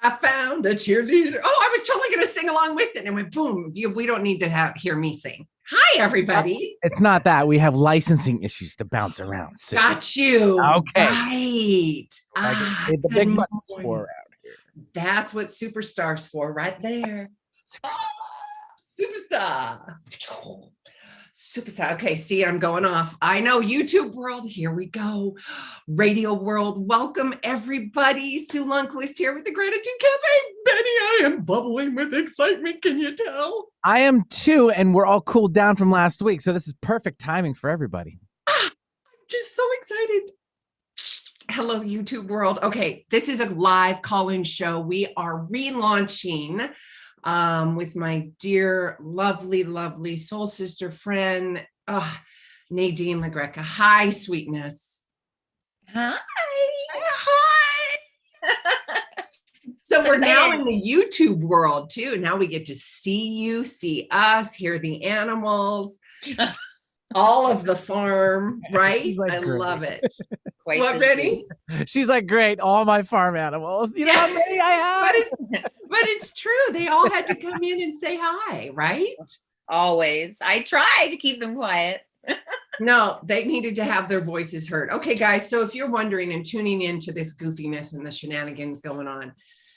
I found a cheerleader. Oh, I was totally going to sing along with it. And went, boom. We don't need to hear me sing. Hi, everybody. It's not that. We have licensing issues to bounce around. So. Got you. Okay. Right. The big buttons for around here. That's what Superstar's for right there. Superstar. Superstar. Okay, see, I'm going off. I know, YouTube world. Here we go. Radio world. Welcome, everybody. Sue Lundquist here with the Gratitude Cafe. Benny, I am bubbling with excitement. Can you tell? I am too, and we're all cooled down from last week, so this is perfect timing for everybody. I'm just so excited. Hello, YouTube world. Okay, this is a live call-in show. We are relaunching with my dear, lovely soul sister friend, Nadine Greca. Hi, sweetness. Hi. So we're now in the YouTube world too. Now we get to see you, see us, hear the animals, all of the farm, right? Like, I love it. Quite what, Benny? She's like, great, all my farm animals. You know how many I have? But it's true. They all had to come in and say hi, right? Always. I try to keep them quiet. No, they needed to have their voices heard. Okay, guys. So if you're wondering and tuning into this goofiness and the shenanigans going on,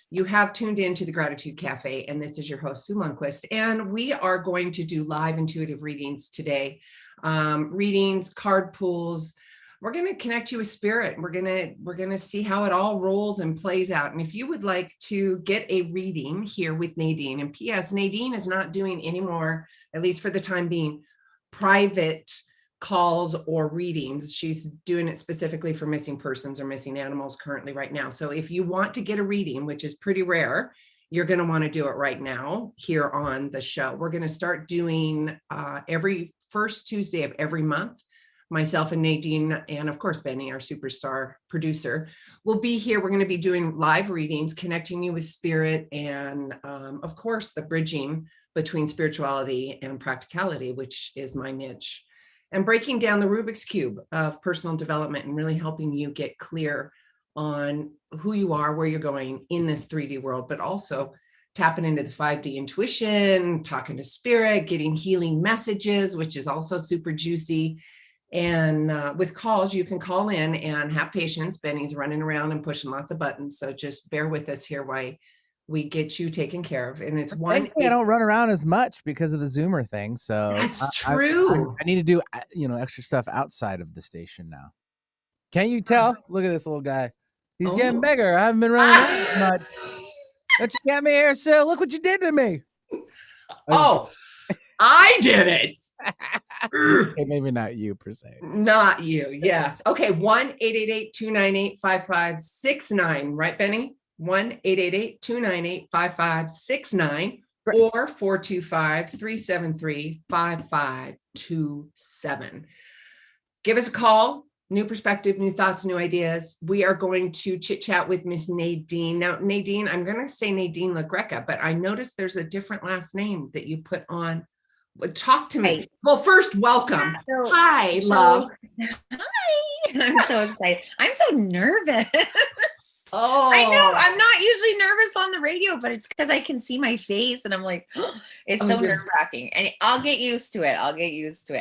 you have tuned into the Gratitude Cafe, and this is your host, Sue Lundquist. And we are going to do live intuitive readings today. Readings, card pulls. We're going to connect you with spirit. We're going to see how it all rolls and plays out. And if you would like to get a reading here with Nadine, and P.S. Nadine is not doing any more, at least for the time being, private calls or readings. She's doing it specifically for missing persons or missing animals currently right now. So if you want to get a reading, which is pretty rare, you're going to want to do it right now here on the show. We're going to start doing every first Tuesday of every month. Myself and Nadine, and of course, Benny, our superstar producer, will be here. We're going to be doing live readings, connecting you with spirit, and of course, the bridging between spirituality and practicality, which is my niche, and breaking down the Rubik's Cube of personal development and really helping you get clear on who you are, where you're going in this 3D world, but also tapping into the 5D intuition, talking to spirit, getting healing messages, which is also super juicy. And with calls, you can call in and have patience. Benny's running around and pushing lots of buttons. So just bear with us here while we get you taken care of. And it's I don't run around as much because of the Zoomer thing. So that's true. I need to do, extra stuff outside of the station now. Can't you tell? Look at this little guy. He's getting bigger. I haven't been running around much. Don't you get me here, Sue? Look what you did to me. I did it. Okay, maybe not you per se. Not you. Yes. Okay. 1-888-298-5569. Right, Benny? 1-888-298-5569 or 425-373-5527. Give us a call. New perspective, new thoughts, new ideas. We are going to chit chat with Miss Nadine. Now, Nadine, I'm going to say Nadine Greca, but I noticed there's a different last name that you put on. Talk to me. Hi. Well, first, welcome. Hi, love. Hi. I'm so excited. I'm so nervous. Oh, I know. I'm not usually nervous on the radio, but it's because I can see my face and I'm like, it's so nerve-wracking. And I'll get used to it.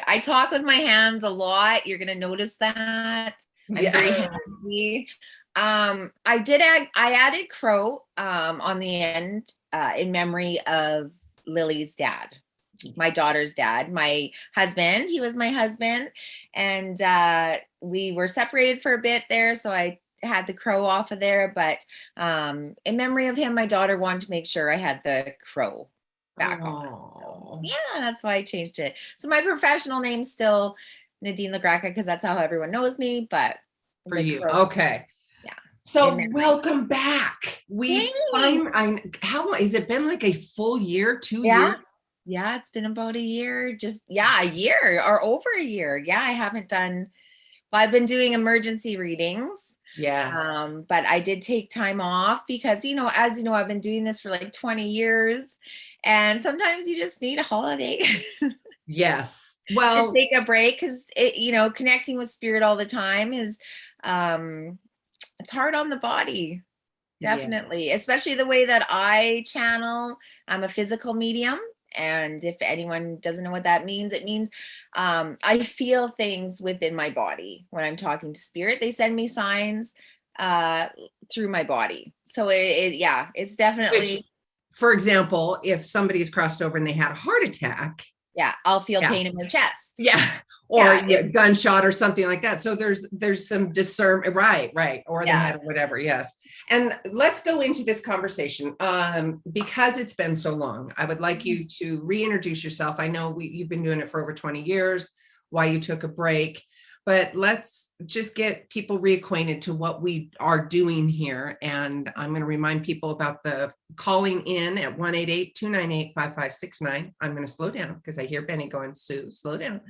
I talk with my hands a lot. You're going to notice that. I'm very handy. I added crow on the end in memory of Lily's dad. My daughter's dad, my husband. He was my husband, and we were separated for a bit there, so I had the crow off of there. But in memory of him, my daughter wanted to make sure I had the crow back on. So, yeah, that's why I changed it. So my professional name's still Nadine Greca because that's how everyone knows me. But for you, okay. Yeah. So welcome back. How long has it been? Like a full year, 2 years? Yeah, it's been about a year, a year or over a year. Yeah, I haven't done, I've been doing emergency readings. Yes. But I did take time off because, as you know, I've been doing this for like 20 years and sometimes you just need a holiday. Yes. Well, to take a break because connecting with spirit all the time is, it's hard on the body. Definitely. Especially the way that I channel. I'm a physical medium. And if anyone doesn't know what that means, it means I feel things within my body when I'm talking to spirit. They send me signs through my body. So yeah, it's definitely. Which, for example, if somebody's crossed over and they had a heart attack, yeah, I'll feel pain in my chest. Yeah. Or gunshot or something like that. So there's some discernment, right. Or the head or whatever. Yes. And let's go into this conversation. Because it's been so long, I would like you to reintroduce yourself. I know you've been doing it for over 20 years, why you took a break, but let's just get people reacquainted to what we are doing here. And I'm going to remind people about the calling in at 1-888-298-5569. I'm going to slow down because I hear Benny going, Sue, slow down.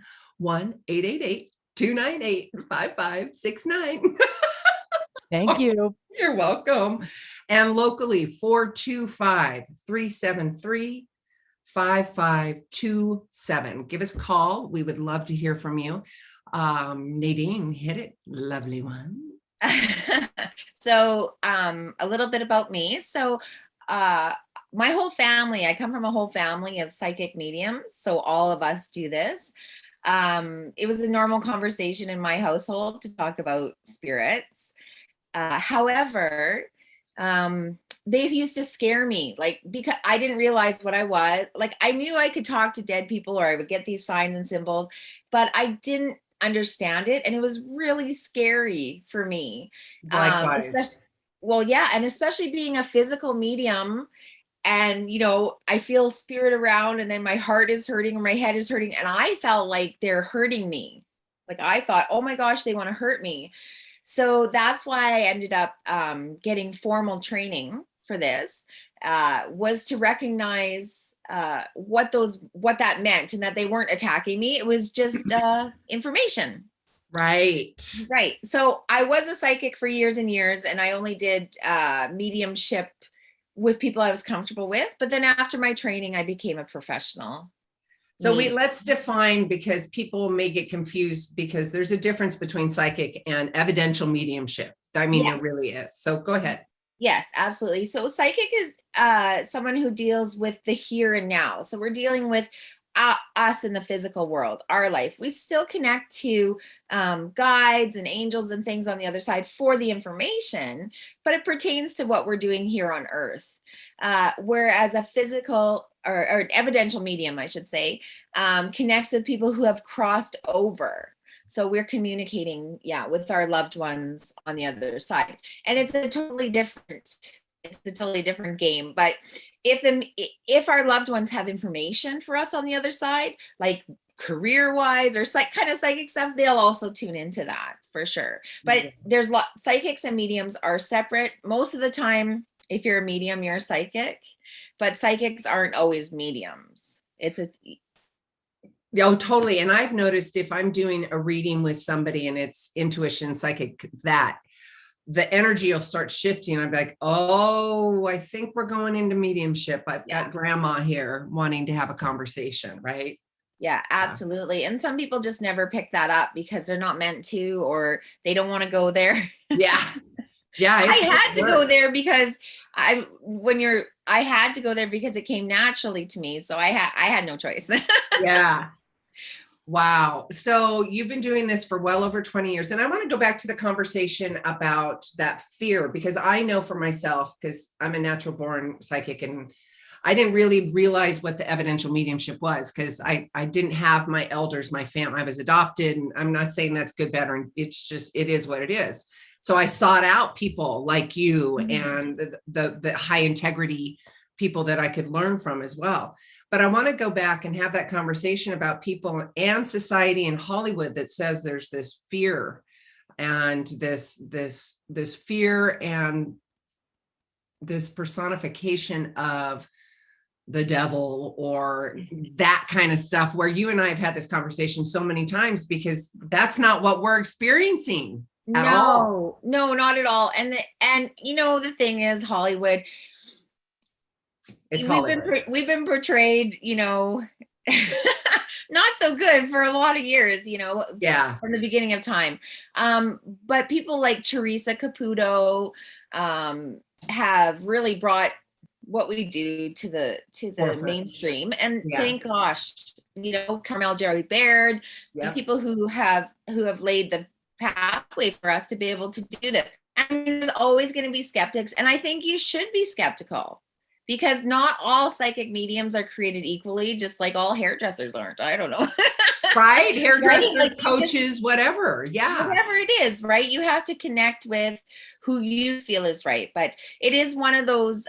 1-888-298-5569. Thank you. You're welcome. And locally, 425-373-5527. Give us a call. We would love to hear from you. Nadine, hit it, lovely one. So a little bit about me. So my whole family, I come from a whole family of psychic mediums. So all of us do this. It was a normal conversation in my household to talk about spirits. However, they used to scare me, like, because I didn't realize what I was. Like, I knew I could talk to dead people or I would get these signs and symbols, but I didn't understand it. And it was really scary for me. And especially being a physical medium. And, I feel spirit around and then my heart is hurting or my head is hurting. And I felt like they're hurting me. Like I thought, oh my gosh, they want to hurt me. So that's why I ended up getting formal training for this, was to recognize what that meant and that they weren't attacking me. It was just information. Right. So I was a psychic for years and years, and I only did mediumship with people I was comfortable with. But then after my training, I became a professional. So let's define, because people may get confused, because there's a difference between psychic and evidential mediumship. I mean, There really is. So go ahead. Yes, absolutely. So psychic is someone who deals with the here and now. So we're dealing with us in the physical world, our life. We still connect to guides and angels and things on the other side for the information, but it pertains to what we're doing here on Earth. Whereas a physical or an evidential medium, I should say, connects with people who have crossed over. So we're communicating, with our loved ones on the other side. And it's a totally different game. But if our loved ones have information for us on the other side, like career-wise or kind of psychic stuff, they'll also tune into that for sure. But there's psychics and mediums are separate. Most of the time, if you're a medium, you're a psychic, but psychics aren't always mediums. Oh, totally. And I've noticed if I'm doing a reading with somebody and it's intuition, psychic, that the energy will start shifting. I'm like, oh, I think we're going into mediumship. I've got grandma here wanting to have a conversation, right? Yeah, absolutely. And some people just never pick that up because they're not meant to, or they don't want to go there. Yeah. I had to go there because I had to go there because it came naturally to me. So I had no choice. Yeah. Wow. So you've been doing this for well over 20 years. And I want to go back to the conversation about that fear, because I know for myself, because I'm a natural born psychic, and I didn't really realize what the evidential mediumship was, because I didn't have my elders, my family. I was adopted, and I'm not saying that's good, better. And it's just, it is what it is. So I sought out people like you and the high integrity people that I could learn from as well. But I want to go back and have that conversation about people and society in Hollywood that says there's this fear and this fear and this personification of the devil or that kind of stuff, where you and I have had this conversation so many times, because that's not what we're experiencing. No, not at all. And the thing is, Hollywood, we've been portrayed, not so good for a lot of years, from the beginning of time. But people like Teresa Caputo, have really brought what we do to the Forefront. mainstream. And Yeah. thank gosh, you know, Carmel Jerry Baird, the Yep. people who have laid the pathway for us to be able to do this. And there's always going to be skeptics, and I think you should be skeptical, because not all psychic mediums are created equally, just like all hairdressers aren't. I don't know. Right? Hairdressers, Like, coaches, whatever. Yeah. Whatever it is, right? You have to connect with who you feel is right. But it is one of those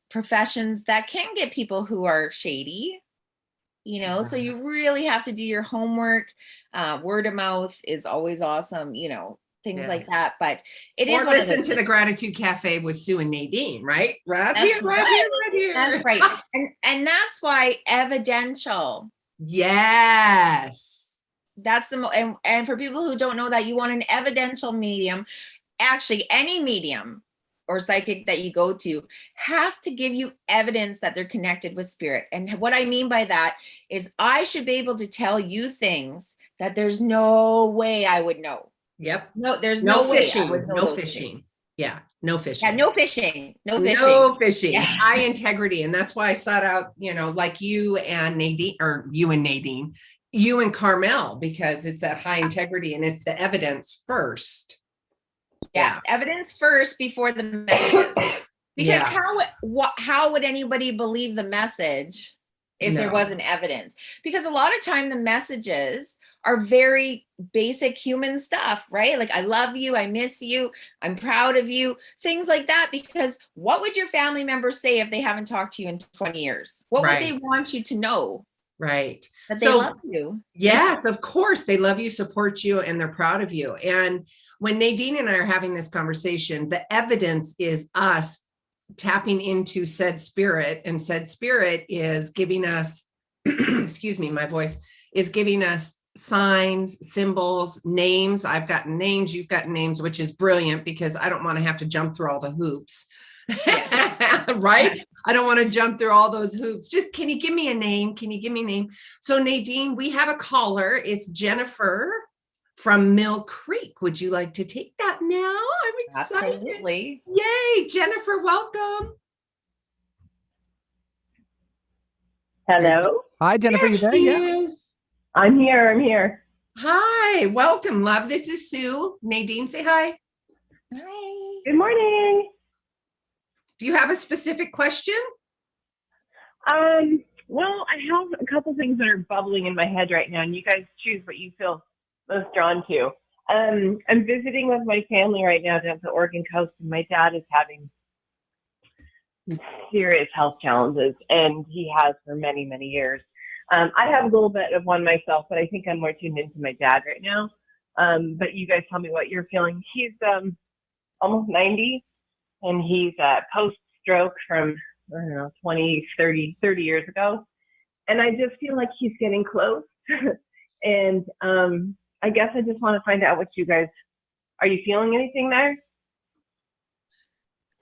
professions that can get people who are shady, you know, so you really have to do your homework. Word of mouth is always awesome, you know, things like that. But it is one of listen to the Gratitude Cafe with Sue and Nadine, right? Right That's here, right here, right here. That's right. And that's why evidential. Yes. That's the and for people who don't know that, you want an evidential medium. Actually, any medium or psychic that you go to has to give you evidence that they're connected with spirit. And what I mean by that is I should be able to tell you things that there's no way I would know. Yep. No, there's no way fishing. I would know No those fishing. things. Yeah. No fishing. Yeah, no fishing. No fishing. No fishing. Yeah. High integrity. And that's why I sought out, you know, like you and Nadine, or you and Nadine, you and Carmel, because it's that high integrity and it's the evidence first. Yes, evidence first before the messages. Because how would anybody believe the message if there wasn't evidence? Because a lot of time the messages are very basic human stuff, right? Like, I love you, I miss you, I'm proud of you, things like that. Because what would your family members say if they haven't talked to you in 20 years? What would they want you to know? Right. That they love you. Yes, of course. They love you, support you, and they're proud of you. And when Nadine and I are having this conversation, the evidence is us tapping into said spirit, and said spirit is giving us, excuse me, my voice is giving us signs, symbols, names. I've gotten names, you've gotten names, which is brilliant because I don't want to have to jump through all the hoops. Right? I don't want to jump through all those hoops. Just, can you give me a name? Can you give me a name? So Nadine, we have a caller. It's Jennifer from Mill Creek. Would you like to take that now? I'm excited. Absolutely. Yay, Jennifer, welcome. Hello. Hi, Jennifer. You there? Yeah. I'm here. Hi, welcome, love. This is Sue. Nadine, say hi. Hi. Good morning. Do you have a specific question? Well, I have a couple things that are bubbling in my head right now, and you guys choose what you feel most drawn to. I'm visiting with my family right now down the Oregon coast, and my dad is having serious health challenges, and he has for many, many years. I have a little bit of one myself, but I think I'm more tuned into my dad right now. But you guys tell me what you're feeling. He's almost 90, and he's post-stroke from, I don't know, 20, 30 years ago. And I just feel like he's getting close. And I guess I just want to find out what you guys, are you feeling anything there?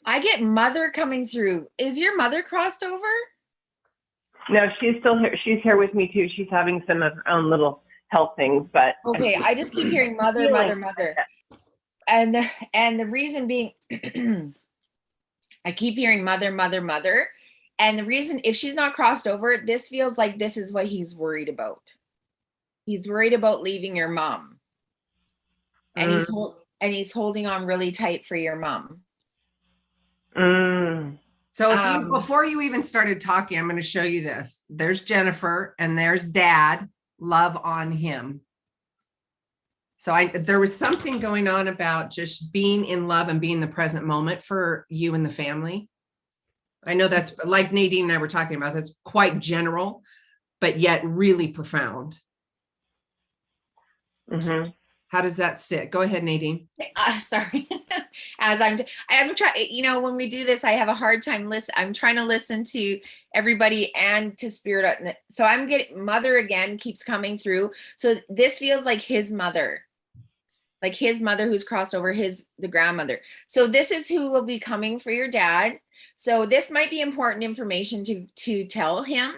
I get mother coming through. Is your mother crossed over? No, she's still here. She's here with me too. She's having some of her own little health things, but okay. I just keep hearing mother. And the reason being, I keep hearing mother. And the reason, if she's not crossed over, this feels like this is what he's worried about. He's worried about leaving your mom. And he's holding on really tight for your mom. So if before you even started talking, I'm going to show you this. There's Jennifer and there's Dad. Love on him. So there was something going on about just being in love and being the present moment for you and the family. I know that's like Nadine and I were talking about. That's quite general, but yet really profound. Mm-hmm. How does that sit? Go ahead, Nadine. Sorry. I'm trying, you know, when we do this, I have a hard time I'm trying to listen to everybody and to spirit. So I'm getting mother again, keeps coming through. So this feels like his mother who's crossed over, the grandmother. So this is who will be coming for your dad. So this might be important information to tell him.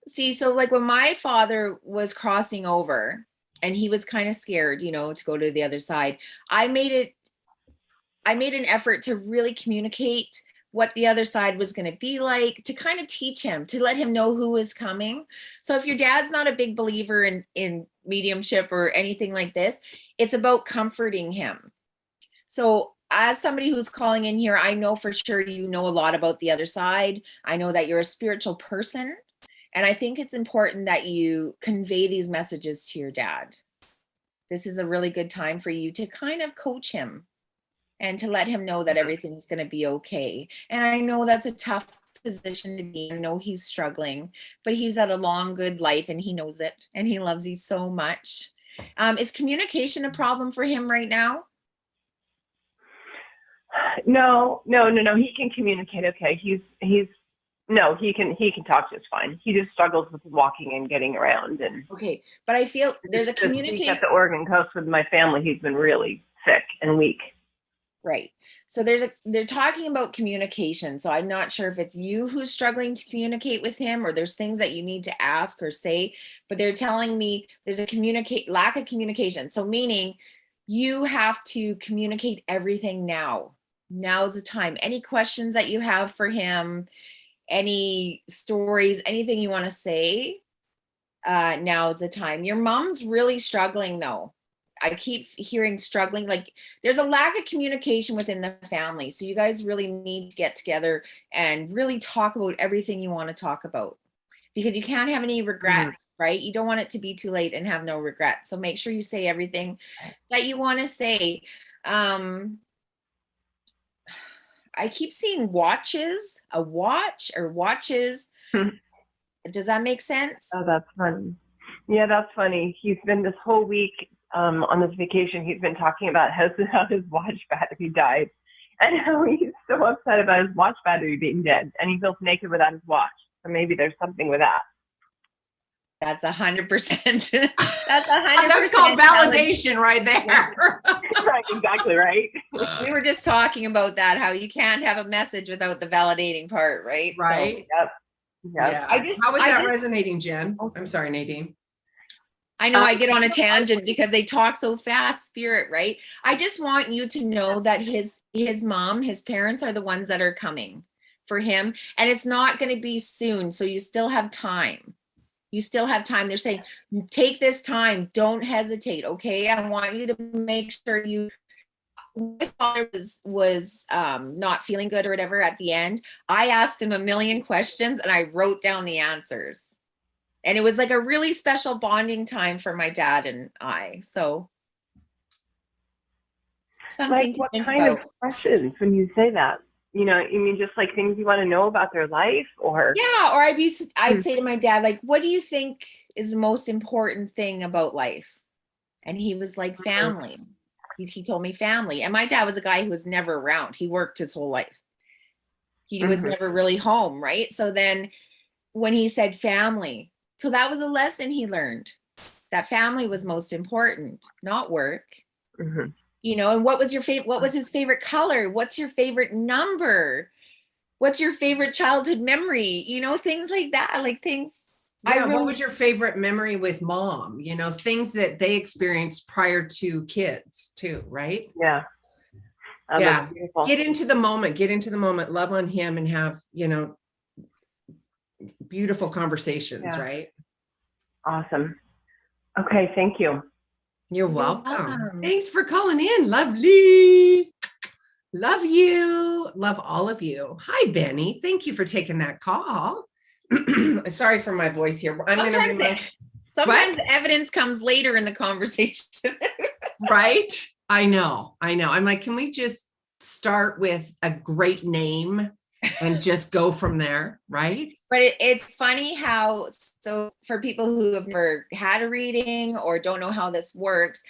See, so like when my father was crossing over, and he was kind of scared, you know, to go to the other side. I I made an effort to really communicate what the other side was going to be like, to kind of teach him, to let him know who is coming. So if your dad's not a big believer in mediumship or anything like this, it's about comforting him. So as somebody who's calling in here, I know for sure you know a lot about the other side. I know that you're a spiritual person. And I think it's important that you convey these messages to your dad. This is a really good time for you to kind of coach him and to let him know that everything's going to be okay. And I know that's a tough position to be in. I know he's struggling, but he's had a long, good life and he knows it and he loves you so much. Is communication a problem for him right now? No. He can communicate. Okay. He can talk just fine. He just struggles with walking and getting around. And okay, but I feel there's a communication at the Oregon coast with my family. He's been really sick and weak. Right. So they're talking about communication. So I'm not sure if it's you who's struggling to communicate with him or there's things that you need to ask or say, but they're telling me there's a lack of communication. So meaning you have to communicate everything now. Now's the time. Any questions that you have for him, any stories, anything you want to say, now is the time. Your mom's really struggling though. I keep hearing struggling, like there's a lack of communication within the family. So you guys really need to get together and really talk about everything you want to talk about, because you can't have any regrets, right? You don't want it to be too late and have no regrets. So make sure you say everything that you want to say. I keep seeing watches, a watch or watches. Does that make sense? Oh, that's funny. Yeah, that's funny. He's been this whole week on this vacation, he's been talking about how his watch battery died and how he's so upset about his watch battery being dead and he feels naked without his watch. So maybe there's something with that. That's 100%. That's 100%. That's called validation right there. Right, exactly right. We were just talking about that, how you can't have a message without the validating part, right? Right. So, Yeah. How was that resonating, Jen? I'm sorry, Nadine. I know I get on a tangent because they talk so fast, Spirit, right? I just want you to know that his mom, his parents are the ones that are coming for him. And it's not going to be soon. So you still have time. You still have time. They're saying, take this time. Don't hesitate. Okay. I want you to make sure my father was not feeling good or whatever at the end. I asked him a million questions and I wrote down the answers. And it was like a really special bonding time for my dad and I. So something like what to think kind about. of questions when you say that? You know, you mean just like things you want to know about their life, or? Yeah, or I'd say to my dad, like, what do you think is the most important thing about life? And he was like, family. He told me family. And my dad was a guy who was never around. He worked his whole life. He was never really home, right? So then when he said family, so that was a lesson he learned, that family was most important, not work. You know, and what was his favorite color? What's your favorite number? What's your favorite childhood memory? You know, things like that, like things. Yeah, what was your favorite memory with mom? You know, things that they experienced prior to kids too, right? Yeah. Yeah. Get into the moment, love on him and have, you know, beautiful conversations, right? Awesome. Okay. Thank you. You're welcome. Thanks for calling in. Lovely. Love you. Love all of you. Hi, Benny. Thank you for taking that call. Sorry for my voice here. Sometimes the evidence comes later in the conversation. Right? I know. I'm like, can we just start with a great name and just go from there, right? But it's funny how, so for people who have never had a reading or don't know how this works,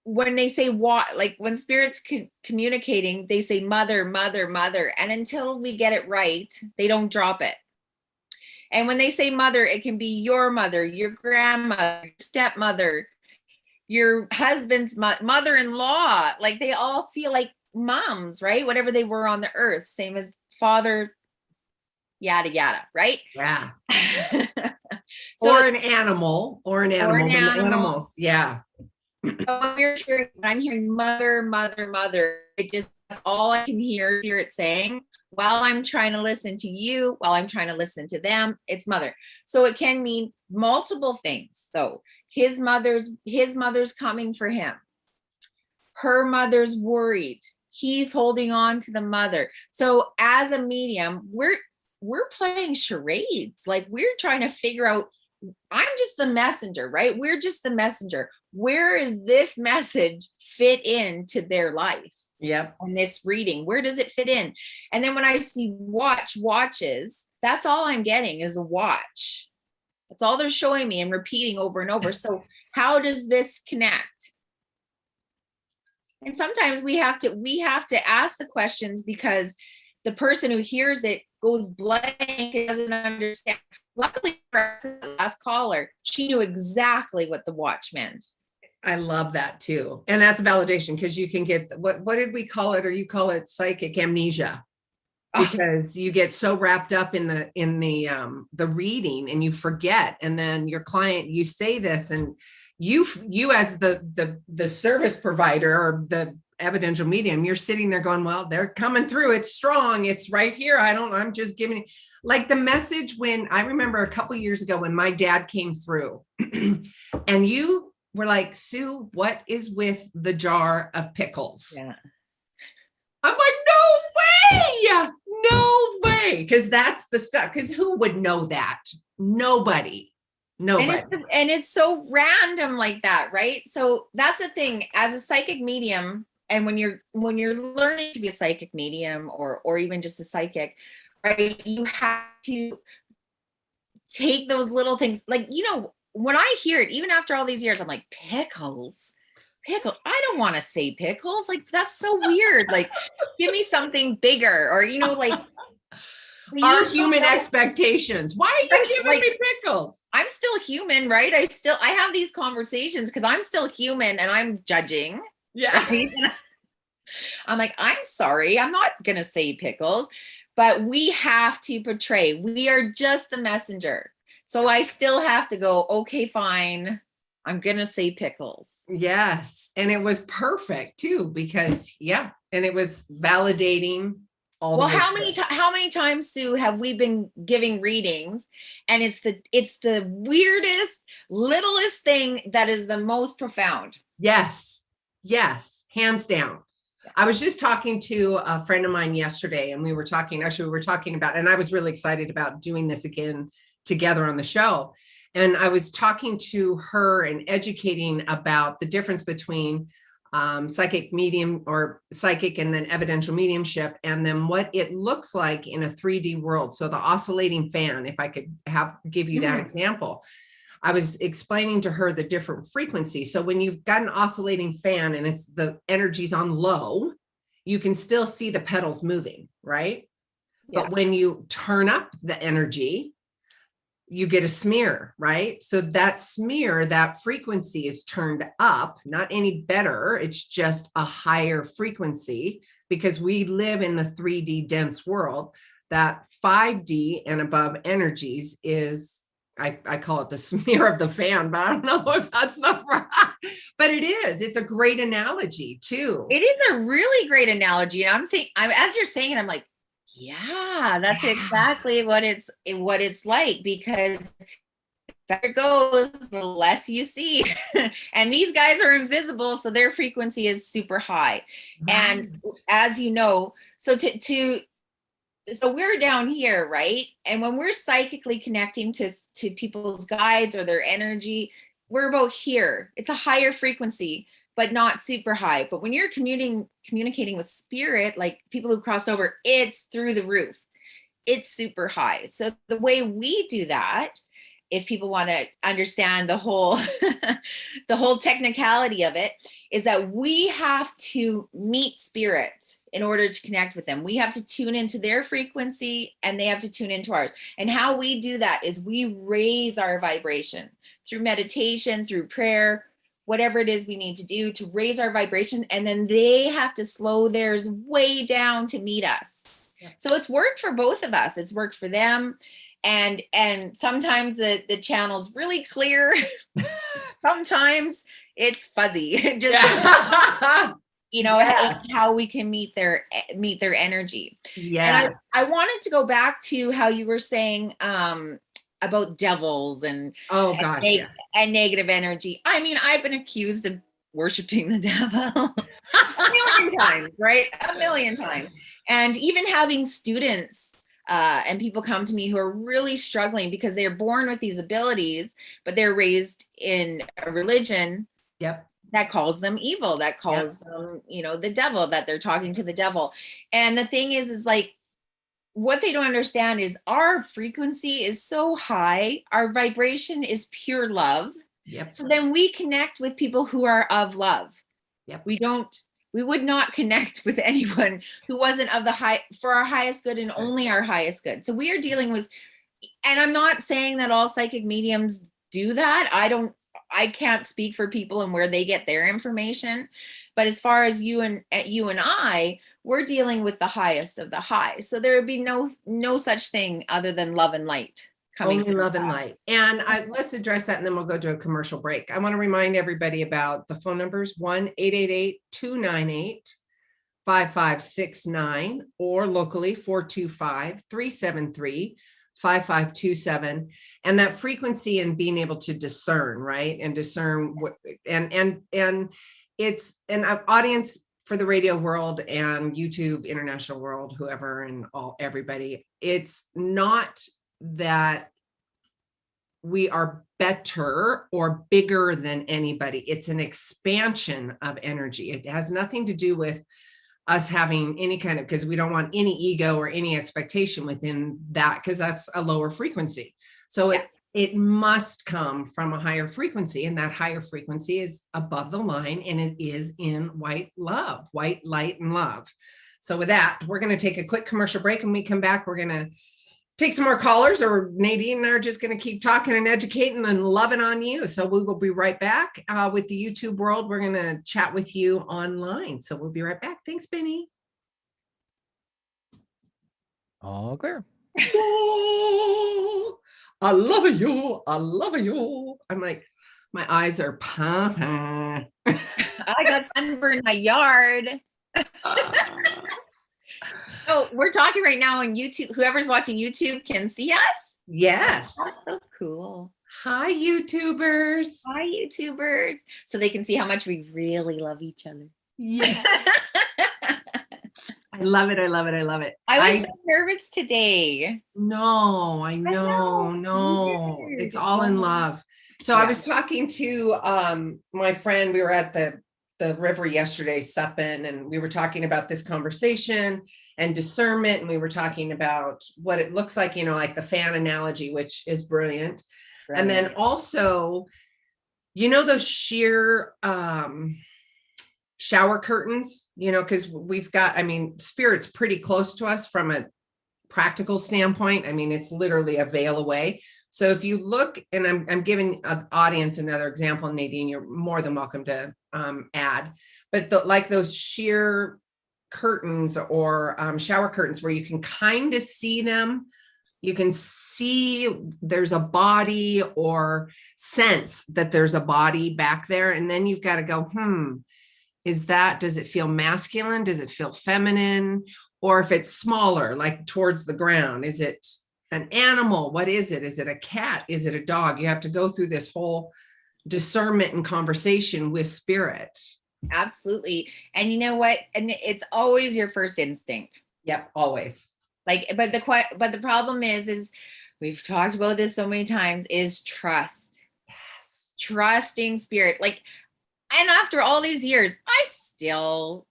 when they say what, like when spirits communicating, they say mother, mother, mother, and until we get it right, they don't drop it. And when they say mother, it can be your mother, your grandmother, your stepmother, your husband's mother-in-law. Like they all feel like moms, right? Whatever they were on the earth, same as father, yada yada, right? Yeah. So, or an animal. Animals, yeah. When I'm hearing mother, mother, mother, that's all I can hear it saying while I'm trying to listen to you, while I'm trying to listen to them, it's mother. So it can mean multiple things though. His mother's coming for him. Her mother's worried. He's holding on to the mother. So as a medium, we're playing charades. Like we're trying to figure out, I'm just the messenger, right? We're just the messenger. Where is this message fit into their life? Yep. On this reading, where does it fit in? And then when I see watches, that's all I'm getting is a watch. That's all they're showing me and repeating over and over. So how does this connect? And sometimes we have to ask the questions because the person who hears it goes blank and doesn't understand. Luckily for the last caller, she knew exactly what the watch meant. I love that too. And that's validation because you can get, what did we call it? Or you call it psychic amnesia, because you get so wrapped up in the reading and you forget. And then your client, you say this and you as the service provider or the evidential medium, you're sitting there going, well, they're coming through. It's strong. It's right here. I'm just giving like the message. When I remember a couple of years ago when my dad came through and you were like, Sue, what is with the jar of pickles? Yeah. I'm like, no way. Cause that's the stuff. Cause who would know that? Nobody. And it's so random like that, right? So that's the thing as a psychic medium. And when you're learning to be a psychic medium or even just a psychic, right? You have to take those little things. Like, when I hear it, even after all these years, I'm like, pickles. I don't want to say pickles. Like, that's so weird. Like, give me something bigger or, like. Our human expectations. Why are you giving me pickles? I'm still human, right? I have these conversations because I'm still human and I'm judging. Yeah. Right? I'm like, I'm sorry, I'm not going to say pickles, but we have to portray, we are just the messenger. So I still have to go, okay, fine. I'm going to say pickles. Yes. And it was perfect too, because and it was validating. Well, how many times, Sue, have we been giving readings and it's the weirdest, littlest thing that is the most profound? Yes, hands down. I was just talking to a friend of mine yesterday and we were talking about, and I was really excited about doing this again together on the show. And I was talking to her and educating about the difference between psychic medium or psychic and then evidential mediumship, and then what it looks like in a 3D world. So the oscillating fan, if I could give you that example, I was explaining to her the different frequencies. So when you've got an oscillating fan and it's the energy's on low, you can still see the petals moving, right? Yeah. But when you turn up the energy, you get a smear, right? So that smear, that frequency is turned up, not any better. It's just a higher frequency because we live in the 3D dense world. That 5D and above energies is, I call it the smear of the fan, but I don't know if that's not right. But it is. It's a great analogy too. It is a really great analogy. And as you're saying it, I'm like, yeah, that's exactly what it's like, because better goes, the less you see. And these guys are invisible, so their frequency is super high. And as you know, so we're down here, right? And when we're psychically connecting to people's guides or their energy, we're about here. It's a higher frequency, but not super high. But when you're communicating with spirit, like people who crossed over, it's through the roof. It's super high. So the way we do that, if people want to understand the whole the whole technicality of it, is that we have to meet spirit in order to connect with them. We have to tune into their frequency and they have to tune into ours. And how we do that is we raise our vibration through meditation, through prayer, whatever it is we need to do to raise our vibration. And then they have to slow theirs way down to meet us. Yeah. So it's worked for both of us. It's worked for them. And sometimes the channel's really clear. Sometimes it's fuzzy. Just Yeah. you know, Yeah. how we can meet their energy. Yeah. And I wanted to go back to how you were saying about devils and Oh gosh, yeah. and negative energy. I mean, I've been accused of worshiping the devil a million times, right? A million times. And even having students and people come to me who are really struggling because they're born with these abilities, but they're raised in a religion Yep. that calls them evil, that calls them, you know, the devil, that they're talking to the devil. And the thing is like, what they don't understand is our frequency is so high, our vibration is pure love. Yep. So then we connect with people who are of love. Yep. We would not connect with anyone who wasn't of the high, for our highest good and only our highest good. So we are dealing with, and I'm not saying that all psychic mediums do that. I can't speak for people and where they get their information. But as far as you and I, we're dealing with the highest of the high. So there would be no such thing other than love and light coming. Only love and light. And let's address that and then we'll go to a commercial break. I want to remind everybody about the phone numbers, 1-888-298-5569 or locally 425-373-5527. And that frequency and being able to discern, right? And discern what, and it's an audience for the radio world and YouTube international world, whoever, and everybody. It's not that we are better or bigger than anybody. It's an expansion of energy. It has nothing to do with us having any kind of, because we don't want any ego or any expectation within that, because that's a lower frequency. So it must come from a higher frequency, and that higher frequency is above the line, and it is in white love, white light and love. So with that, we're going to take a quick commercial break. When we come back, we're going to take some more callers, or Nadine and I are just going to keep talking and educating and loving on you. So we will be right back with the YouTube world. We're going to chat with you online. So we'll be right back. Thanks, Benny. All clear. Oh, I love you. I love you. I'm like, my eyes are pumping. I got sunburn in my yard. So we're talking right now on YouTube. Whoever's watching YouTube can see us. Yes. That's so cool. Hi, YouTubers. Hi, YouTubers. So they can see how much we really love each other. Yeah. I love it. I love it. I love it. I was so nervous today. No, I know. No, it's all in love. So I was talking to my friend. We were at the river yesterday supping, and we were talking about this conversation and discernment, and we were talking about what it looks like, you know, like the fan analogy, which is brilliant. And then also, you know, those sheer shower curtains, you know, because we've got, I mean, spirit's pretty close to us from a practical standpoint. I mean, it's literally a veil away. So if you look, and I'm giving an audience another example, Nadine, you're more than welcome to add, but like those sheer curtains or shower curtains where you can kind of see them, you can see there's a body or sense that there's a body back there. And then you've got to go, does it feel masculine? Does it feel feminine? Or if it's smaller, like towards the ground, is it an animal? What is it? Is it a cat? Is it a dog? You have to go through this whole discernment and conversation with spirit. Absolutely. And you know what? And it's always your first instinct. Yep, always. Like, but the problem is we've talked about this so many times, is trust. Yes. Trusting spirit. Like, and after all these years, I still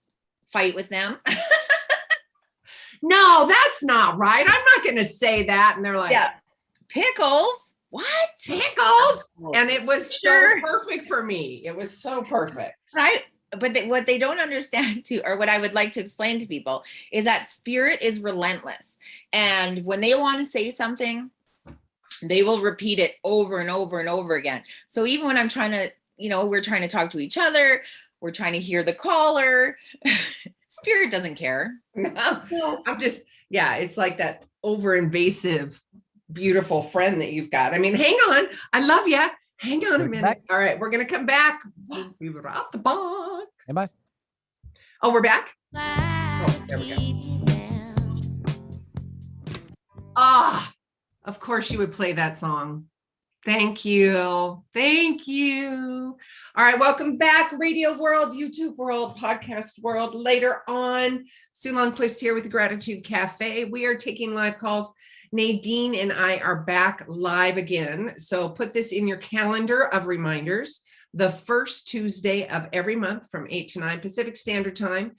fight with them. No, that's not right. I'm not going to say that. And they're like, pickles. What? Pickles? And it was so perfect for me. It was so perfect. Right. But what they don't understand too, or what I would like to explain to people, is that spirit is relentless. And when they want to say something, they will repeat it over and over and over again. So even when I'm trying to, you know, we're trying to talk to each other, we're trying to hear the caller, spirit doesn't care. No, I'm just, it's like that over invasive, beautiful friend that you've got. I mean, hang on. I love you. Hang on a Come minute. back. All right, we're gonna come back. We were out the box. Am I? Oh, we're back. Oh, there we go. Ah, of course you would play that song. Thank you. Thank you. All right, welcome back, Radio World, YouTube World, Podcast World. Later on, Sue Lundquist here with the Gratitude Cafe. We are taking live calls. Nadine and I are back live again. So put this in your calendar of reminders. The first Tuesday of every month from 8 to 9 Pacific Standard Time.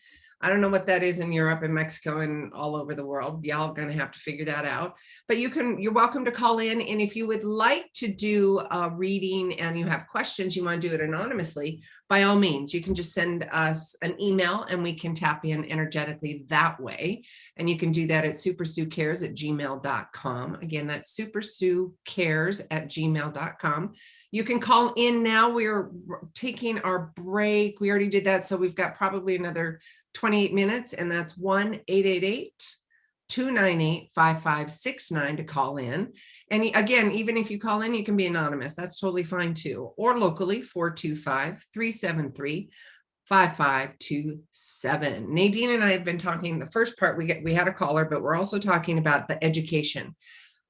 I don't know what that is in Europe and Mexico and all over the world. Y'all are going to have to figure that out. But you're welcome to call in. And if you would like to do a reading and you have questions, you want to do it anonymously, by all means, you can just send us an email and we can tap in energetically that way. And you can do that at supersuecares@gmail.com. Again, that's supersuecares@gmail.com. You can call in now. We're taking our break. We already did that. So we've got probably another 28 minutes, and that's 1-888-298-5569 to call in. And again, even if you call in, you can be anonymous. That's totally fine too. Or locally, 425-373-5527. Nadine and I have been talking, the first part, we had a caller, but we're also talking about the education,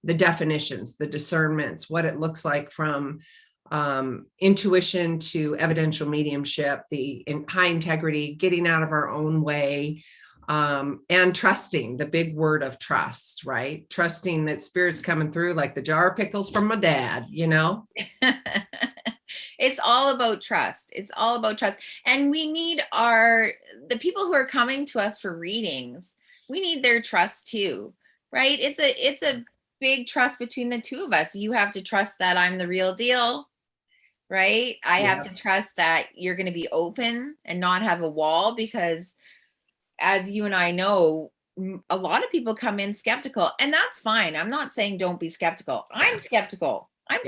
the definitions, the discernments, what it looks like from intuition to evidential mediumship, the high integrity, getting out of our own way, and trusting, the big word of trust, right? Trusting that spirit's coming through like the jar of pickles from my dad, you know? It's all about trust. It's all about trust. And we need the people who are coming to us for readings, we need their trust too, right? It's a big trust between the two of us. You have to trust that I'm the real deal. Right? I have to trust that you're going to be open and not have a wall, because as you and I know, a lot of people come in skeptical, and that's fine. I'm not saying don't be skeptical. I'm skeptical. We've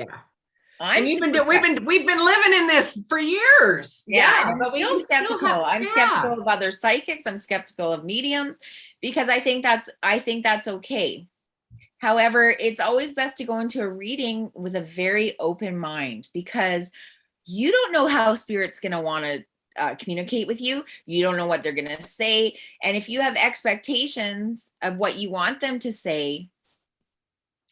been living in this for years. I'm still skeptical. I'm skeptical of other psychics. I'm skeptical of mediums, because I think that's okay. However, it's always best to go into a reading with a very open mind, because you don't know how spirit's going to want to communicate with you. You don't know what they're going to say. And if you have expectations of what you want them to say,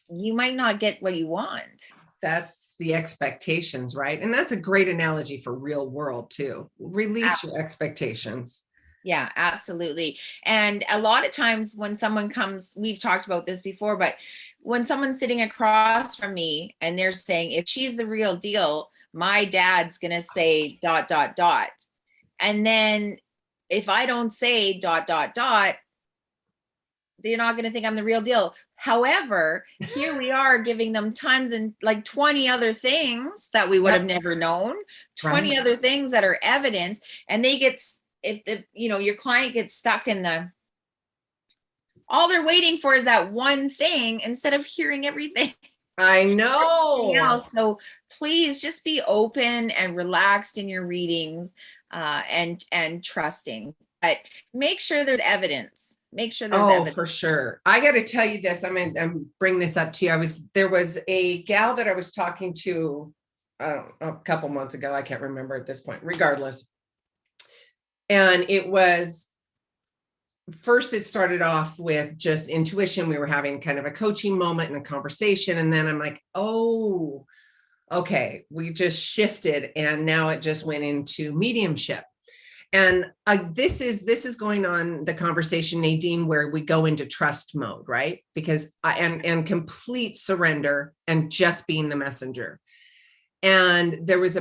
you might not get what you want. That's the expectations, right? And that's a great analogy for real world too. Release your expectations. Yeah, absolutely. And a lot of times when someone comes, we've talked about this before, but when someone's sitting across from me and they're saying, if she's the real deal, my dad's going to say ... And then if I don't say ... they're not going to think I'm the real deal. However, here we are giving them tons and like 20 other things that we would have never known, 20 other things that are evidence, and they get, your client gets stuck in all they're waiting for is that one thing instead of hearing everything. I know. So please just be open and relaxed in your readings, and trusting, but make sure there's evidence. Make sure there's evidence. For sure. I got to tell you this. I'm bring this up to you. There was a gal that I was talking to, a couple months ago. I can't remember at this point, regardless. And it started off with just intuition. We were having kind of a coaching moment and a conversation. And then I'm like, oh, okay, we just shifted. And now it just went into mediumship. And this is going on the conversation, Nadine, where we go into trust mode, right? Because and complete surrender and just being the messenger. And there was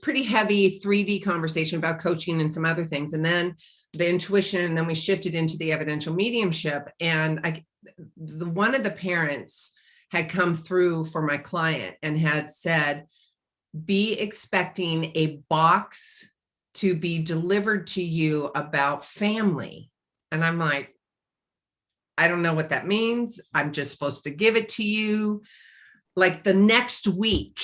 pretty heavy 3D conversation about coaching and some other things. And then the intuition, and then we shifted into the evidential mediumship. And one of the parents had come through for my client and had said, be expecting a box to be delivered to you about family. And I'm like, I don't know what that means. I'm just supposed to give it to you. Like the next week,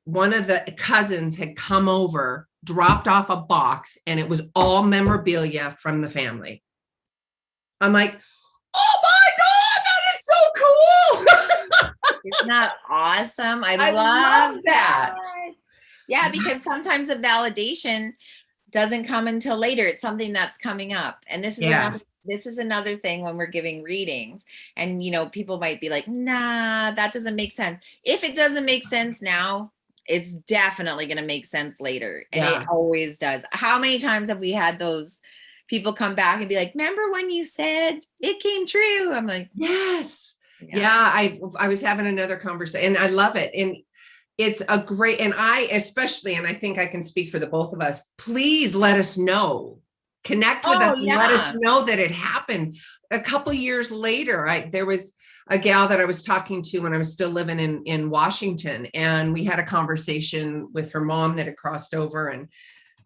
one of the cousins had come over, dropped off a box, and it was all memorabilia from the family. I'm like, oh my God, that is so cool. Isn't that awesome? I love love that. Yeah, because sometimes the validation doesn't come until later. It's something that's coming up. And this is another thing when we're giving readings. And people might be like, nah, that doesn't make sense. If it doesn't make sense now, it's definitely going to make sense later. And it always does. How many times have we had those people come back and be like, remember when you said it came true? I'm like, yes. I was having another conversation and I love it. And it's a great, and I especially, and I think I can speak for the both of us, please let us know, connect with us, and let us know that it happened. A couple years later, there was a gal that I was talking to when I was still living in Washington, and we had a conversation with her mom that had crossed over, and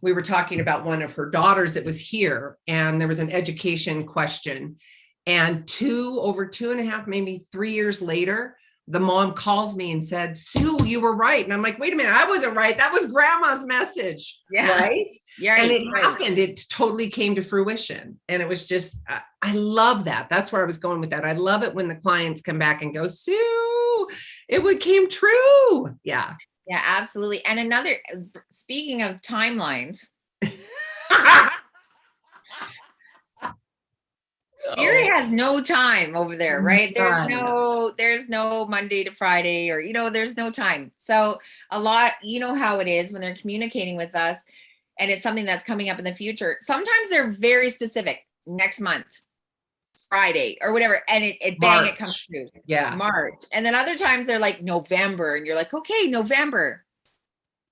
we were talking about one of her daughters that was here, and there was an education question, and over 2.5, maybe 3 years later, the mom calls me and said, Sue, you were right. And I'm like, wait a minute, I wasn't right. That was grandma's message. Yeah. Right. Yeah. And it happened. It totally came to fruition. And it was just, I love that. That's where I was going with that. I love it when the clients come back and go, Sue, it came true. Yeah. Yeah, absolutely. And speaking of timelines, Spirit has no time over there, right? There's no Monday to Friday, or there's no time. So a lot, how it is when they're communicating with us, and it's something that's coming up in the future. Sometimes they're very specific. Next month, Friday, or whatever, and it comes through. Yeah, March. And then other times they're like November, and you're like, okay, November,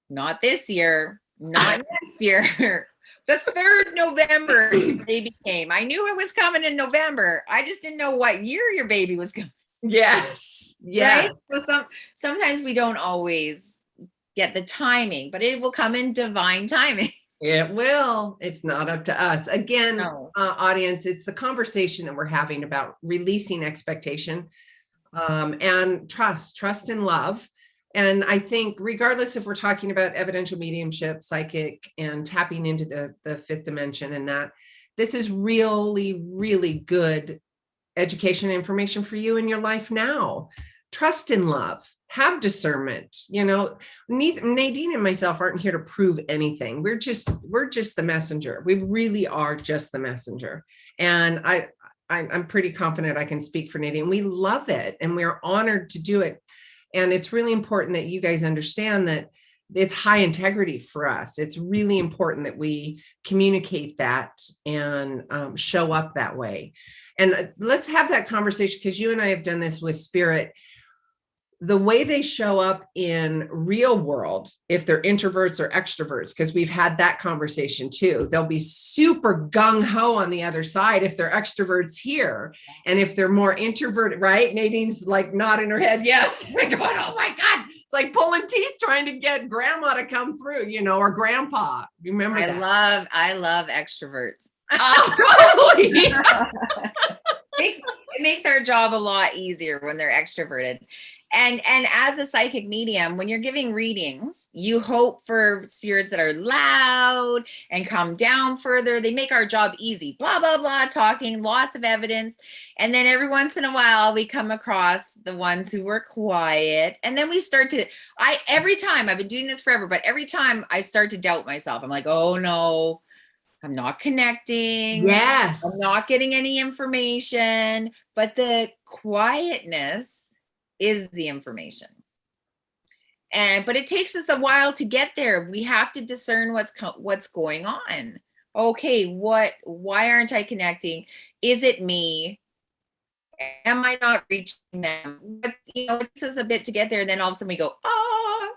not this year, not next year. The 3rd November, your baby came. I knew it was coming in November. I just didn't know what year your baby was coming. Yes. Yeah. Right? So sometimes we don't always get the timing, but it will come in divine timing. It will. It's not up to us. Again, audience, it's the conversation that we're having about releasing expectation and trust and love. And I think regardless if we're talking about evidential mediumship, psychic, and tapping into the 5th dimension, and that this is really, really good education information for you in your life now. Trust and love, have discernment. Nadine and myself aren't here to prove anything. We're just the messenger. We really are just the messenger. And I'm pretty confident I can speak for Nadine. We love it, and we're honored to do it. And it's really important that you guys understand that it's high integrity for us. It's really important that we communicate that and show up that way. And let's have that conversation, because you and I have done this with Spirit. The way they show up in real world, if they're introverts or extroverts, because we've had that conversation too, they'll be super gung-ho on the other side if they're extroverts here. And if they're more introverted, right? Nadine's like nodding her head, yes. We're going, oh my God. It's like pulling teeth trying to get grandma to come through, or grandpa. Remember that? I love extroverts. It makes our job a lot easier when they're extroverted. And as a psychic medium, when you're giving readings, you hope for spirits that are loud and come down further. They make our job easy, blah, blah, blah, talking, lots of evidence. And then every once in a while, we come across the ones who were quiet. And then we start to, every time, I've been doing this forever, but every time I start to doubt myself, I'm like, oh no, I'm not connecting. Yes. I'm not getting any information. But the quietness is the information. But it takes us a while to get there. We have to discern what's going on. Okay, why aren't I connecting? Is it me? Am I not reaching them? But, it takes us a bit to get there. And then all of a sudden we go, oh,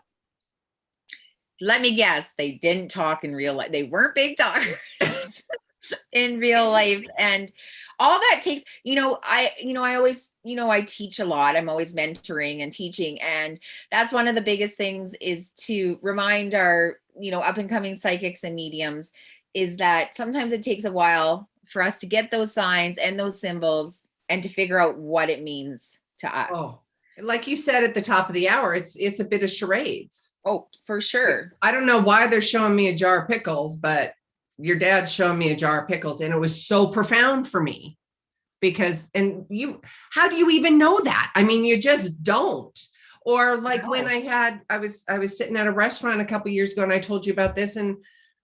let me guess. They didn't talk in real life. They weren't big talkers in real life. And all that takes, I always, I teach a lot. I'm always mentoring and teaching. And that's one of the biggest things, is to remind our, up and coming psychics and mediums, is that sometimes it takes a while for us to get those signs and those symbols and to figure out what it means to us. Oh, like you said at the top of the hour, it's a bit of charades. Oh, for sure. I don't know why they're showing me a jar of pickles, but your dad's showing me a jar of pickles, and it was so profound for me. because, how do you even know that? I mean, you just don't. Or like No. when I was sitting at a restaurant a couple years ago and I told you about this, and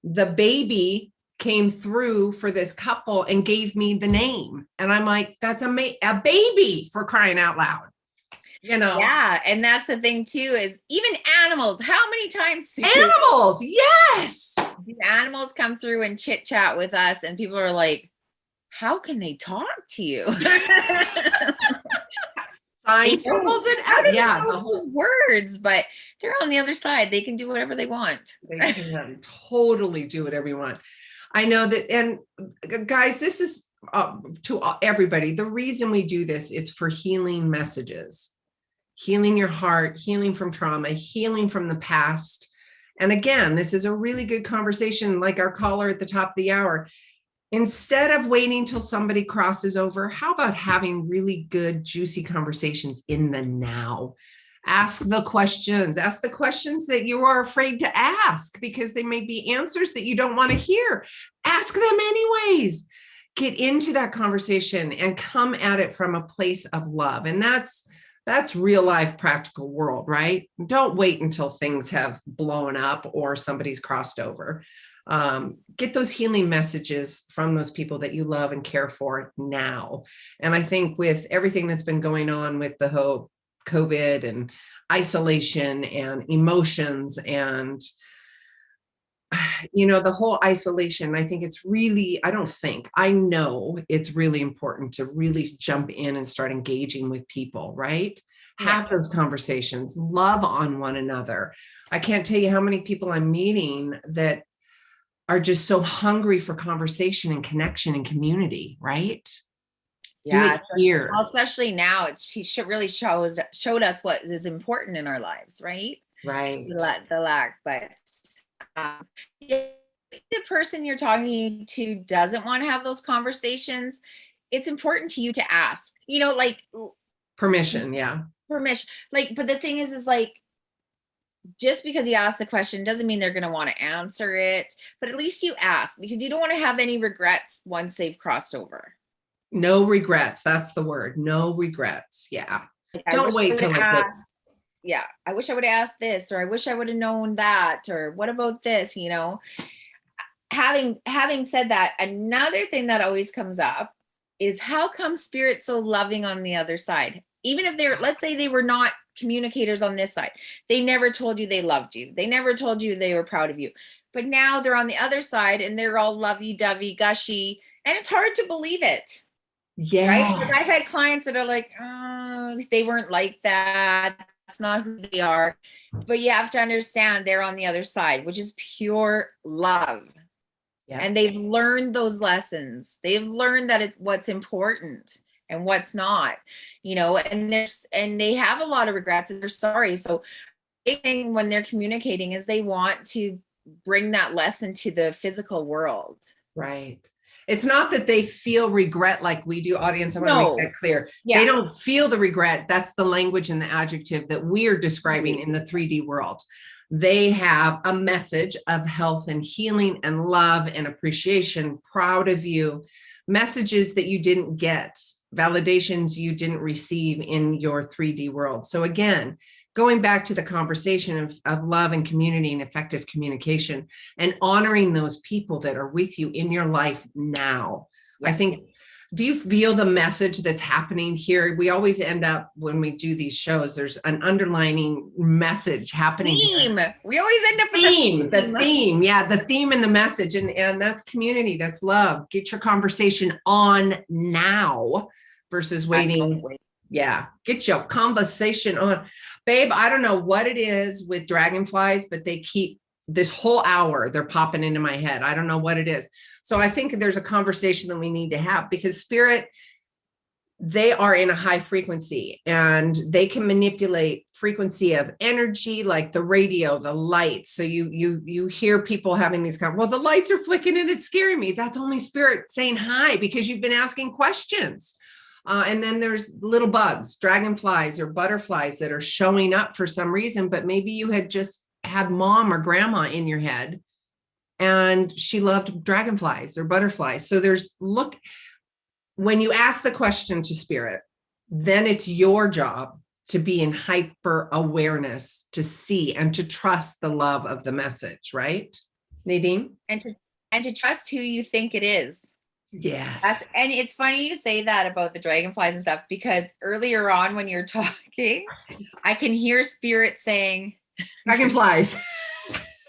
the baby came through for this couple and gave me the name. And I'm like, that's a baby, for crying out loud. You know? Yeah. And that's the thing too, is even animals, how many times Animals, yes. do animals come through and chit chat with us and people are like, how can they talk to you? Signs, symbols, and yeah, the whole words, but they're on the other side. They can do whatever they want. They can totally do whatever you want. I know that, and guys, this is to everybody. The reason we do this is for healing messages, healing your heart, healing from trauma, healing from the past. And again, this is a really good conversation, like our caller at the top of the hour. Instead of waiting till somebody crosses over, how about having really good, juicy conversations in the now? Ask the questions that you are afraid to ask because they may be answers that you don't want to hear. Ask them anyways. Get into that conversation and come at it from a place of love. And that's real life, practical world, right? Don't wait until things have blown up or somebody's crossed over. Get those healing messages from those people that you love and care for now. And I think with everything that's been going on with the whole COVID and isolation and emotions and, the whole isolation, I think I know it's really important to really jump in and start engaging with people, right? Yeah. Have those conversations, love on one another. I can't tell you how many people I'm meeting that are just so hungry for conversation and connection and community, right? Yeah, especially now, she really showed us what is important in our lives, right? Right. The lack, but if the person you're talking to doesn't want to have those conversations, it's important to you to ask, like permission. Yeah. Permission. Like, but the thing is like, just because you ask the question doesn't mean they're going to want to answer it, but at least you ask, because you don't want to have any regrets once they've crossed over. No regrets. That's the word. No regrets. Yeah. Like, don't wait till yeah, I wish I would have asked this, or I wish I would have known that, or what about this, Having said that, another thing that always comes up is, how come Spirit's so loving on the other side? Even if let's say they were not communicators on this side, they never told you they loved you. They never told you they were proud of you. But now they're on the other side and they're all lovey-dovey, gushy, and it's hard to believe it. Yeah. Right? Because I've had clients that are like, oh, they weren't like that. That's not who they are. But you have to understand they're on the other side, which is pure love. Yeah. And they've learned those lessons. They've learned that it's what's important and what's not, and they have a lot of regrets and they're sorry. So big thing when they're communicating is they want to bring that lesson to the physical world. Right. It's not that they feel regret like we do, audience. I want to make that clear. Yeah. They don't feel the regret. That's the language and the adjective that we're describing in the 3D world. They have a message of health and healing and love and appreciation, proud of you, messages that you didn't get, validations you didn't receive in your 3D world. So again, going back to the conversation of love and community and effective communication and honoring those people that are with you in your life now. Yes. I think, do you feel the message that's happening here? We always end up, when we do these shows, there's an underlining message happening. Theme. We always end up with the theme. Yeah, the theme and the message. And that's community, that's love. Get your conversation on now versus waiting. Yeah, get your conversation on. Babe, I don't know what it is with dragonflies, but they keep this whole hour, they're popping into my head. I don't know what it is. So I think there's a conversation that we need to have, because Spirit, they are in a high frequency and they can manipulate frequency of energy, like the radio, the lights. So you hear people having these well, the lights are flicking and it's scaring me. That's only Spirit saying hi, because you've been asking questions. And then there's little bugs, dragonflies or butterflies that are showing up for some reason, but maybe you had just had mom or grandma in your head and she loved dragonflies or butterflies. So when you ask the question to spirit, then it's your job to be in hyper awareness, to see and to trust the love of the message, right, Nadine? And to trust who you think it is. Yes. And it's funny you say that about the dragonflies and stuff, because earlier on when you're talking, I can hear spirit saying Dragonflies.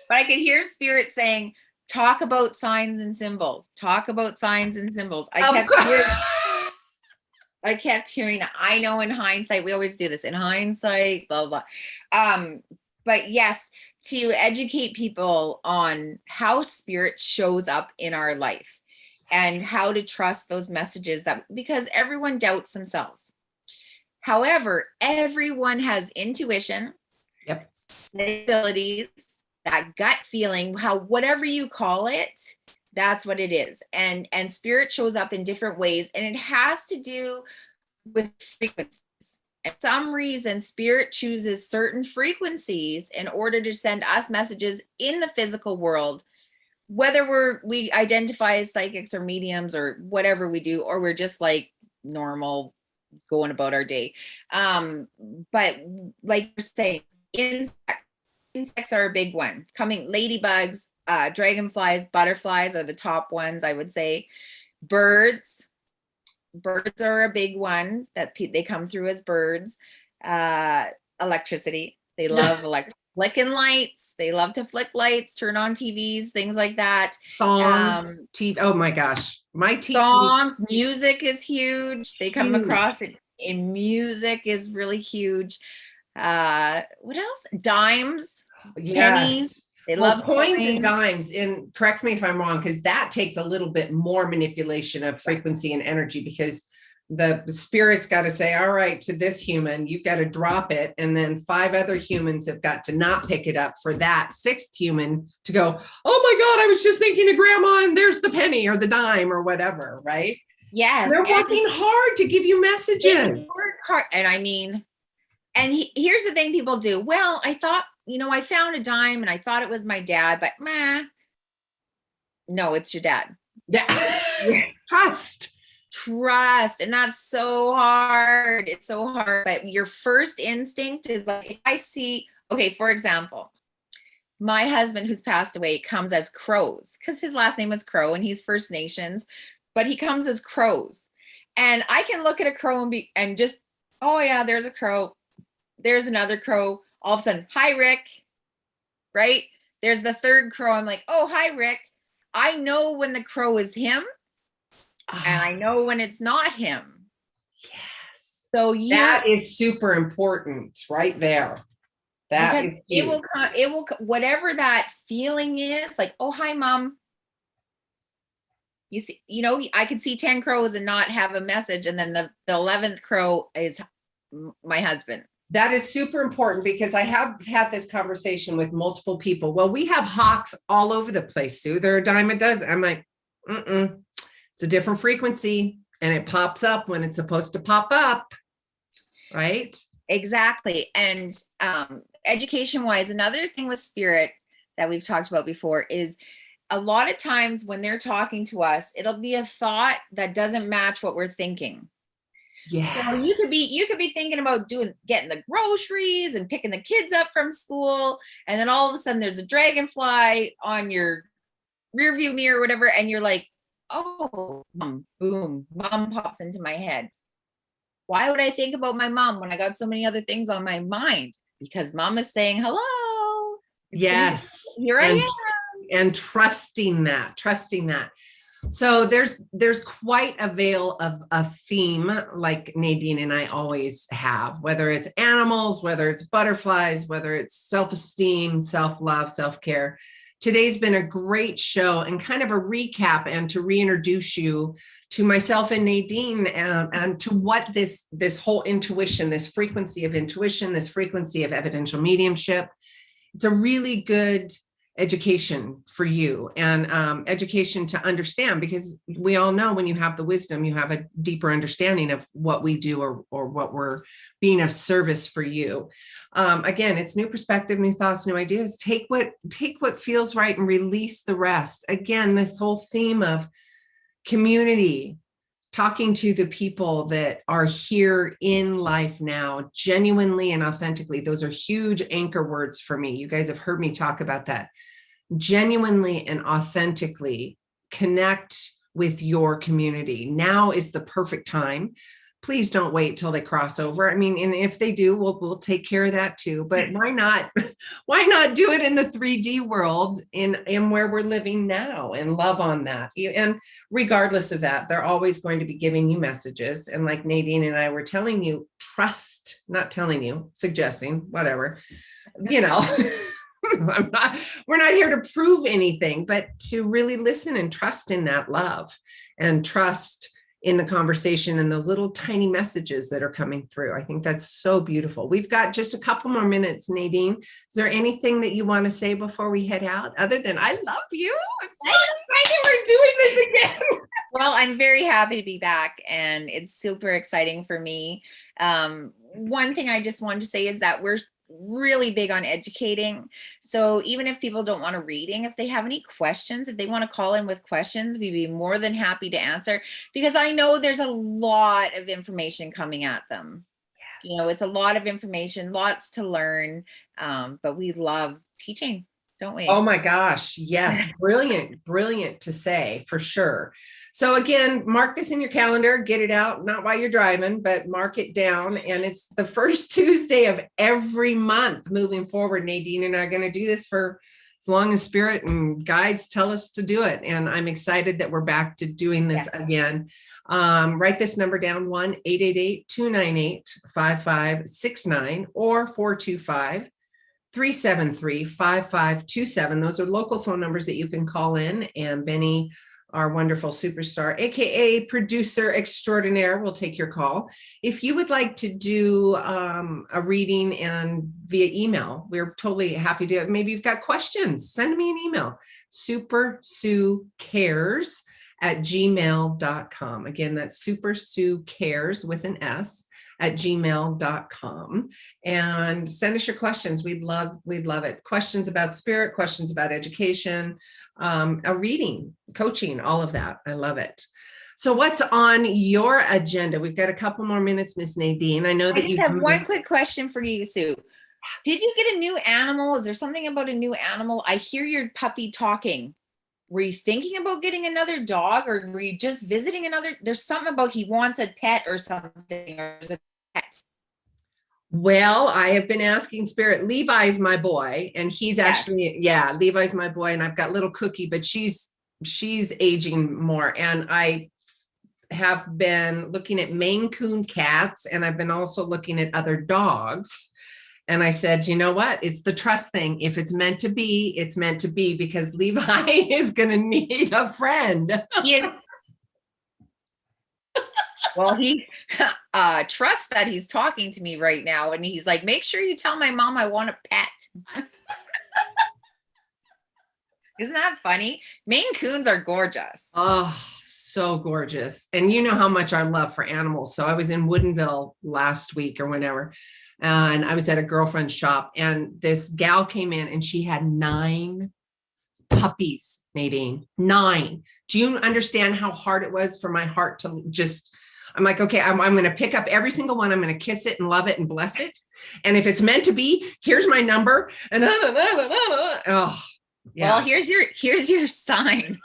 but I could hear spirit saying, talk about signs and symbols. Talk about signs and symbols. I kept hearing that. I know in hindsight, we always do this in hindsight, blah, blah, blah. But yes, to educate people on how spirit shows up in our life and how to trust those messages, that because everyone doubts themselves. However, everyone has intuition, Yep, abilities, that gut feeling, how whatever you call it, that's what it is. And spirit shows up in different ways, and it has to do with frequencies. For some reason, spirit chooses certain frequencies in order to send us messages in the physical world, whether we identify as psychics or mediums or whatever we do, or we're just like normal going about our day. But like you're saying, insects are a big one. Ladybugs, dragonflies, butterflies are the top ones, I would say. Birds are a big one that they come through as birds. Electricity, they love flicking lights. They love to flick lights, turn on TVs, things like that. songs, TV. Oh my gosh, my TV. Songs, music is huge. They come across it in music is really huge. What else? Dimes, pennies. They love coins and dimes. And correct me if I'm wrong, because that takes a little bit more manipulation of frequency and energy, because the spirit's got to say, all right, to this human, you've got to drop it. And then 5 other humans have got to not pick it up for that 6th human to go, oh my God, I was just thinking of grandma and there's the penny or the dime or whatever, right? Yes. They're working hard to give you messages. And I mean, and here's the thing people do. Well, I thought, I found a dime and I thought it was my dad, but no, it's your dad. Yeah. Trust. And that's so hard. It's so hard. But your first instinct is like, if I see, okay, for example, my husband who's passed away comes as Crows, because his last name is Crow and he's First Nations, but he comes as Crows. And I can look at a crow and just, oh yeah, there's a crow. There's another crow. All of a sudden, hi, Rick. Right? There's the 3rd crow. I'm like, oh, hi, Rick. I know when the crow is him. And I know when it's not him. Yes. So that is super important right there. That is it will whatever that feeling is, like, oh, hi, Mom. You see, I could see 10 crows and not have a message. And then the 11th crow is my husband. That is super important, because I have had this conversation with multiple people. Well, we have hawks all over the place, Sue. They're a dime a dozen. I'm like, it's a different frequency and it pops up when it's supposed to pop up. Right? Exactly. And education wise, another thing with spirit that we've talked about before is a lot of times when they're talking to us, it'll be a thought that doesn't match what we're thinking. Yeah. So you could be thinking about getting the groceries and picking the kids up from school. And then all of a sudden there's a dragonfly on your rear view mirror or whatever. And you're like, oh, Mom, boom, Mom pops into my head. Why would I think about my mom when I got so many other things on my mind? Because Mom is saying, hello. Yes. Here I am. And trusting that. So there's quite a veil of a theme, like Nadine and I always have, whether it's animals, whether it's butterflies, whether it's self-esteem, self-love, self-care. Today's been a great show and kind of a recap, and to reintroduce you to myself and Nadine and to what this whole intuition, this frequency of intuition, this frequency of evidential mediumship. It's a really good education for you, and education to understand, because we all know when you have the wisdom, you have a deeper understanding of what we do or what we're being of service for you. Again, it's new perspective, new thoughts, new ideas. Take what feels right and release the rest. Again, this whole theme of community, talking to the people that are here in life now, genuinely and authentically. Those are huge anchor words for me. You guys have heard me talk about that. Genuinely and authentically connect with your community. Now is the perfect time. Please don't wait till they cross over. I mean, and if they do, we'll take care of that too. But why not? Why not do it in the 3D world in where we're living now and love on that? And regardless of that, they're always going to be giving you messages. And like Nadine and I were telling you, trust, not telling you, suggesting, whatever, you know. We're not here to prove anything, but to really listen and trust in that love and trust in the conversation and those little tiny messages that are coming through. I think that's so beautiful. We've got just a couple more minutes, Nadine. Is there anything that you want to say before we head out other than I love you? I'm so excited we're doing this again. Well, I'm very happy to be back, and it's super exciting for me. One thing I just wanted to say is that we're really big on educating. So even if people don't want a reading, if they have any questions, if they want to call in with questions, we'd be more than happy to answer, because I know there's a lot of information coming at them. Yes. You know, it's a lot of information, lots to learn, but we love teaching, don't we? Oh my gosh. Yes. Brilliant to say, for sure. So again, mark this in your calendar, get it out, not while you're driving, but mark it down. And it's the first Tuesday of every month moving forward. Nadine and I are going to do this for as long as spirit and guides tell us to do it. And I'm excited that we're back to doing this again. Write this number down, 1-888-298-5569 or 425-373-5527. Those are local phone numbers that you can call in, and Benny, our wonderful superstar, AKA producer extraordinaire, will take your call. If you would like to do a reading and via email, we're totally happy to. Maybe you've got questions, send me an email, supersuecares@gmail.com. Again, that's supersuecares with an S @gmail.com, and send us your questions. We'd love it. Questions about spirit, questions about education, a reading, coaching, all of that. I love it. So what's on your agenda? We've got a couple more minutes, Miss Nadine. I know that you have one quick question for you, Sue. Did you get a new animal? Is there something about a new animal? I hear your puppy talking. Were you thinking about getting another dog, or were you just visiting another? There's something about he wants a pet or something, or is it a pet? Well, I have been asking Spirit. Levi's my boy, and he's actually, Levi's my boy, and I've got little Cookie, but she's aging more. And I have been looking at Maine Coon cats, and I've been also looking at other dogs. And I said, you know what? It's the trust thing. If it's meant to be, it's meant to be, because Levi is going to need a friend. Yes. Well, he trusts that he's talking to me right now. And he's like, make sure you tell my mom I want a pet. Isn't that funny? Maine Coons are gorgeous. Oh, so gorgeous. And you know how much I love for animals. So I was in Woodinville last week or whenever, and I was at a girlfriend's shop, and this gal came in and she had 9 puppies, Nadine, 9. Do you understand how hard it was for my heart to just, I'm like, okay, I'm going to pick up every single one. I'm going to kiss it and love it and bless it. And if it's meant to be, here's my number. And oh, yeah. Well, here's your sign.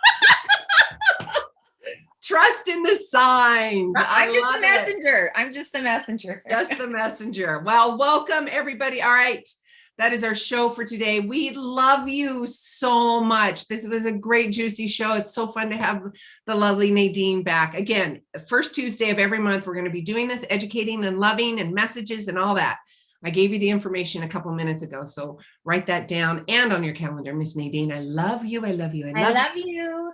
Trust in the signs. I'm just the messenger. I'm just the messenger. Just the messenger. Well, welcome everybody. All right. That is our show for today. We love you so much. This was a great, juicy show. It's so fun to have the lovely Nadine back. Again, first Tuesday of every month, we're going to be doing this, educating and loving and messages and all that. I gave you the information a couple minutes ago, so write that down and on your calendar, Miss Nadine. I love you. I love you. I love you.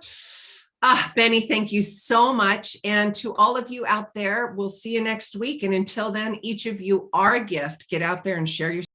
Benny, thank you so much. And to all of you out there, we'll see you next week. And until then, each of you are a gift. Get out there and share your